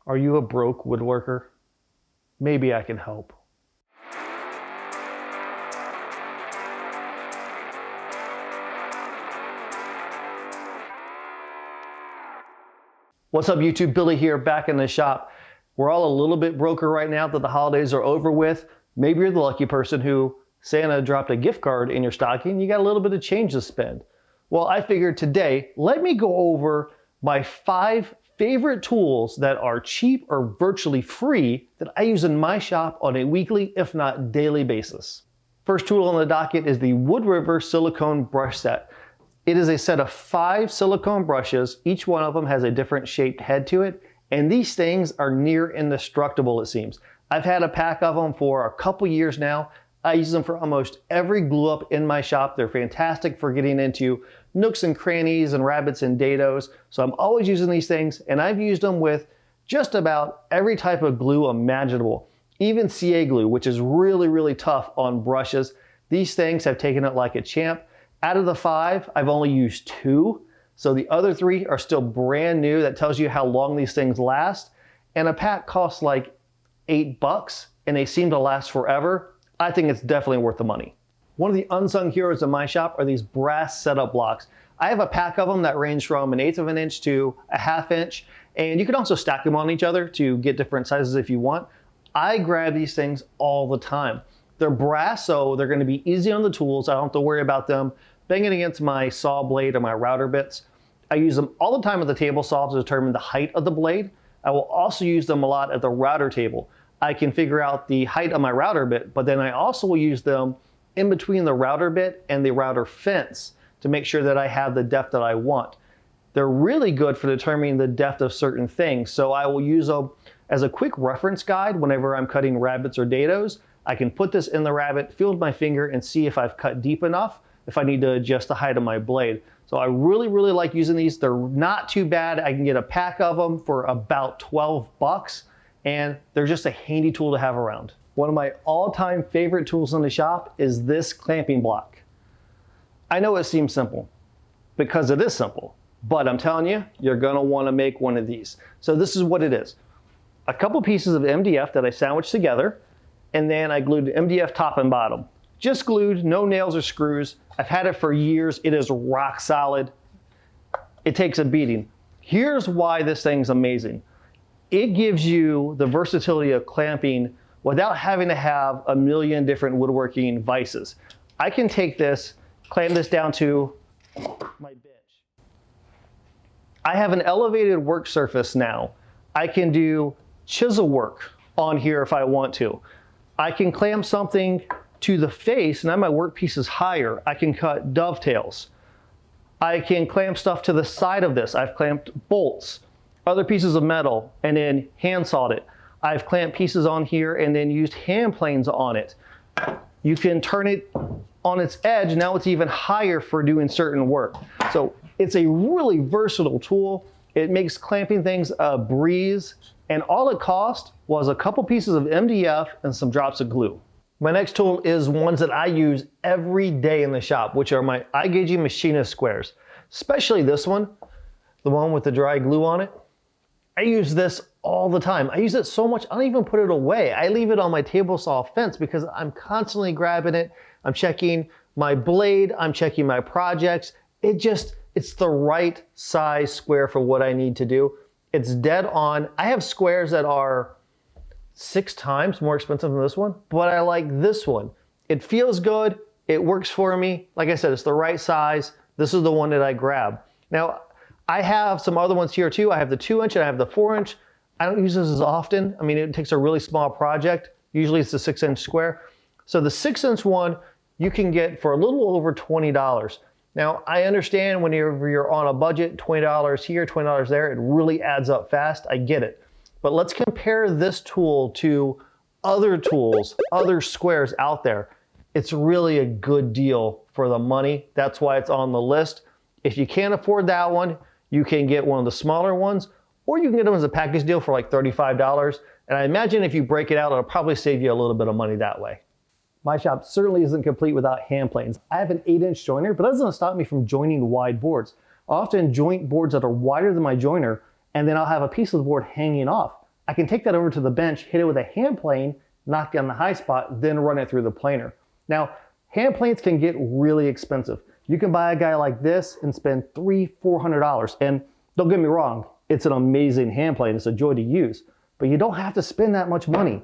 Are you a broke woodworker? Maybe I can help. What's up YouTube? Billy here, back in the shop. We're all a little bit broker right now that the holidays are over with. Maybe you're the lucky person who Santa dropped a gift card in your stocking. You got a little bit of change to spend. Well, I figured today, let me go over my 5 favorite tools that are cheap or virtually free that I use in my shop on a weekly, if not daily basis. First tool on the docket is the Wood River silicone brush set. It is a set of 5 silicone brushes. Each one of them has a different shaped head to it, and these things are near indestructible, it seems. I've had a pack of them for a couple years now. I use them for almost every glue up in my shop. They're fantastic for getting into nooks and crannies and rabbits and dados. So I'm always using these things, and I've used them with just about every type of glue imaginable. Even CA glue, which is really, really tough on brushes. These things have taken it like a champ. Out of the 5, I've only used 2. So the other 3 are still brand new. That tells you how long these things last. And a pack costs like $8 and they seem to last forever. I think it's definitely worth the money. One of the unsung heroes in my shop are these brass setup blocks. I have a pack of them that range from 1/8 of an inch to a 1/2 inch. And you can also stack them on each other to get different sizes if you want. I grab these things all the time. They're brass, so they're going to be easy on the tools. I don't have to worry about them banging against my saw blade or my router bits. I use them all the time at the table saw to determine the height of the blade. I will also use them a lot at the router table. I can figure out the height of my router bit, but then I also will use them in between the router bit and the router fence to make sure that I have the depth that I want. They're really good for determining the depth of certain things, so I will use them as a quick reference guide whenever I'm cutting rabbits or dados. I can put this in the rabbit, feel with my finger, and see if I've cut deep enough, if I need to adjust the height of my blade. So I really, really like using these. They're not too bad. I can get a pack of them for about $12, and they're just a handy tool to have around. One of my all-time favorite tools in the shop is this clamping block. I know it seems simple, because it is simple, but I'm telling you, you're gonna wanna make one of these. So this is what it is. A couple pieces of MDF that I sandwiched together, and then I glued MDF top and bottom. Just glued, no nails or screws. I've had it for years. It is rock solid. It takes a beating. Here's why this thing's amazing. It gives you the versatility of clamping without having to have a million different woodworking vices. I can take this, clamp this down to my bench. I have an elevated work surface now. I can do chisel work on here if I want to. I can clamp something to the face, and now my workpiece is higher. I can cut dovetails. I can clamp stuff to the side of this. I've clamped bolts, other pieces of metal, and then hand sawed it. I've clamped pieces on here and then used hand planes on it. You can turn it on its edge. Now it's even higher for doing certain work. So it's a really versatile tool. It makes clamping things a breeze, and all it cost was a couple pieces of MDF and some drops of glue. My next tool is ones that I use every day in the shop, which are my iGaging Machinist Squares, especially this one, the one with the dry glue on it. I use this all the time. I use it so much, I don't even put it away. I leave it on my table saw fence because I'm constantly grabbing it. I'm checking my blade, I'm checking my projects. It's the right size square for what I need to do. It's dead on. I have squares that are 6 times more expensive than this one, but I like this one. It feels good, it works for me. Like I said, it's the right size. This is the one that I grab. Now, I have some other ones here too. I have the 2-inch and I have the 4-inch. I don't use this as often. I mean, it takes a really small project. Usually it's the 6-inch square. So the 6-inch one, you can get for a little over $20. Now, I understand whenever you're on a budget, $20 here, $20 there, it really adds up fast. I get it. But let's compare this tool to other tools, other squares out there. It's really a good deal for the money. That's why it's on the list. If you can't afford that one, you can get one of the smaller ones, or you can get them as a package deal for like $35. And I imagine if you break it out, it'll probably save you a little bit of money that way. My shop certainly isn't complete without hand planes. I have an 8-inch joiner, but that doesn't stop me from joining wide boards. I often joint boards that are wider than my joiner, and then I'll have a piece of the board hanging off. I can take that over to the bench, hit it with a hand plane, knock down the high spot, then run it through the planer. Now, hand planes can get really expensive. You can buy a guy like this and spend $300, $400. And don't get me wrong, it's an amazing hand plane. It's a joy to use, but you don't have to spend that much money.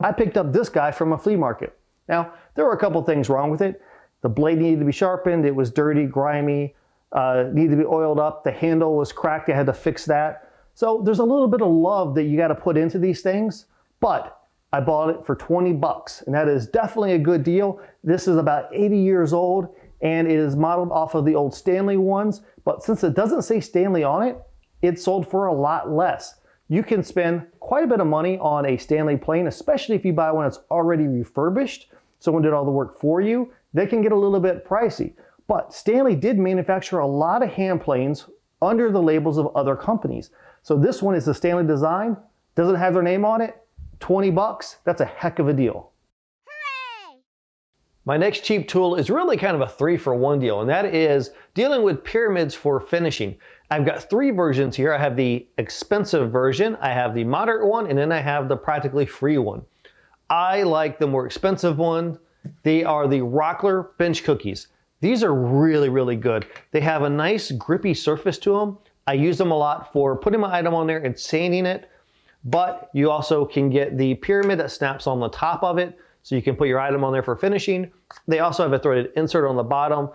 I picked up this guy from a flea market. Now, there were a couple things wrong with it. The blade needed to be sharpened. It was dirty, grimy, needed to be oiled up. The handle was cracked. I had to fix that. So there's a little bit of love that you got to put into these things, but I bought it for 20 bucks, and that is definitely a good deal. This is about 80 years old, and it is modeled off of the old Stanley ones, but since it doesn't say Stanley on it, it's sold for a lot less. You can spend quite a bit of money on a Stanley plane, especially if you buy one that's already refurbished. Someone did all the work for you. They can get a little bit pricey, but Stanley did manufacture a lot of hand planes under the labels of other companies. So this one is the Stanley design, doesn't have their name on it, 20 bucks, that's a heck of a deal. Hooray! My next cheap tool is really kind of a 3-for-1 deal, and that is dealing with pyramids for finishing. I've got 3 versions here. I have the expensive version, I have the moderate one, and then I have the practically free one. I like the more expensive one. They are the Rockler bench cookies. These are really, really good. They have a nice grippy surface to them. I use them a lot for putting my item on there and sanding it, but you also can get the pyramid that snaps on the top of it, so you can put your item on there for finishing. They also have a threaded insert on the bottom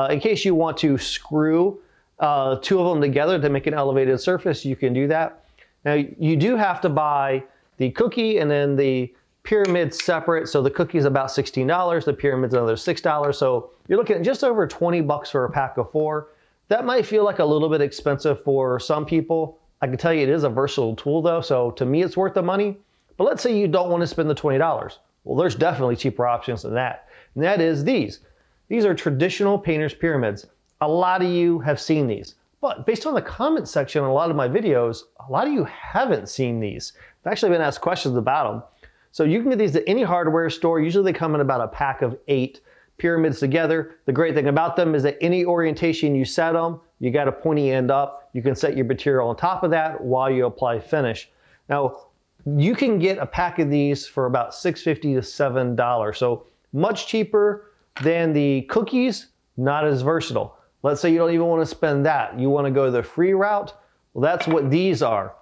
in case you want to screw 2 of them together to make an elevated surface. You can do that. Now you do have to buy the cookie and then the pyramid separate. So the cookie is about $16, the pyramid's another $6. So you're looking at just over 20 bucks for a pack of 4. That might feel like a little bit expensive for some people. I can tell you it is a versatile tool though, so to me it's worth the money. But let's say you don't want to spend the $20. Well, there's definitely cheaper options than that. And that is these. These are traditional painter's pyramids. A lot of you have seen these, but based on the comment section on a lot of my videos, a lot of you haven't seen these. I've actually been asked questions about them. So you can get these at any hardware store. Usually they come in about a pack of 8 pyramids together. The great thing about them is that any orientation you set them, you got a pointy end up. You can set your material on top of that while you apply finish. Now, you can get a pack of these for about $6.50 to $7. So much cheaper than the cookies, not as versatile. Let's say you don't even want to spend that. You want to go the free route. Well, that's what these are.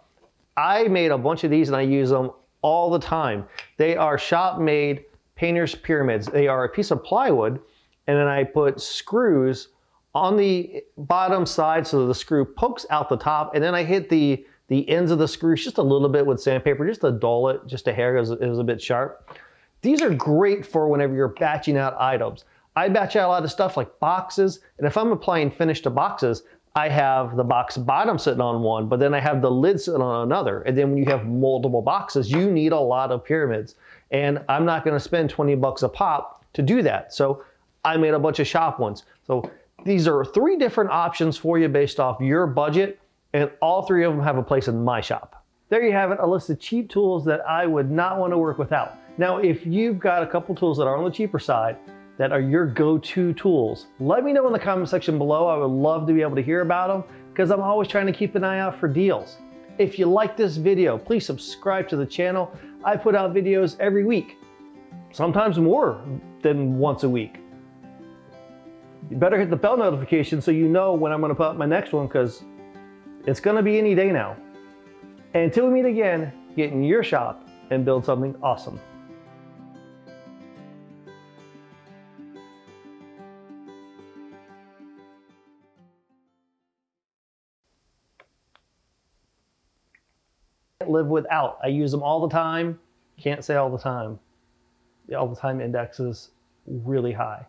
I made a bunch of these and I use them all the time. They are shop-made painter's pyramids. They are a piece of plywood, and then I put screws on the bottom side so the screw pokes out the top, and then I hit the ends of the screws just a little bit with sandpaper, just to dull it, just a hair, it was a bit sharp. These are great for whenever you're batching out items. I batch out a lot of stuff like boxes, and if I'm applying finish to boxes, I have the box bottom sitting on one, but then I have the lid sitting on another. And then when you have multiple boxes, you need a lot of pyramids. And I'm not gonna spend 20 bucks a pop to do that. So I made a bunch of shop ones. So these are 3 different options for you based off your budget, and all 3 of them have a place in my shop. There you have it, a list of cheap tools that I would not want to work without. Now, if you've got a couple tools that are on the cheaper side, that are your go-to tools, let me know in the comment section below. I would love to be able to hear about them because I'm always trying to keep an eye out for deals. If you like this video, please subscribe to the channel. I put out videos every week, sometimes more than once a week. You better hit the bell notification so you know when I'm going to put out my next one, because it's going to be any day now. And until we meet again, get in your shop and build something awesome. Live without. I use them all the time. Can't say all the time. The all the time index is really high.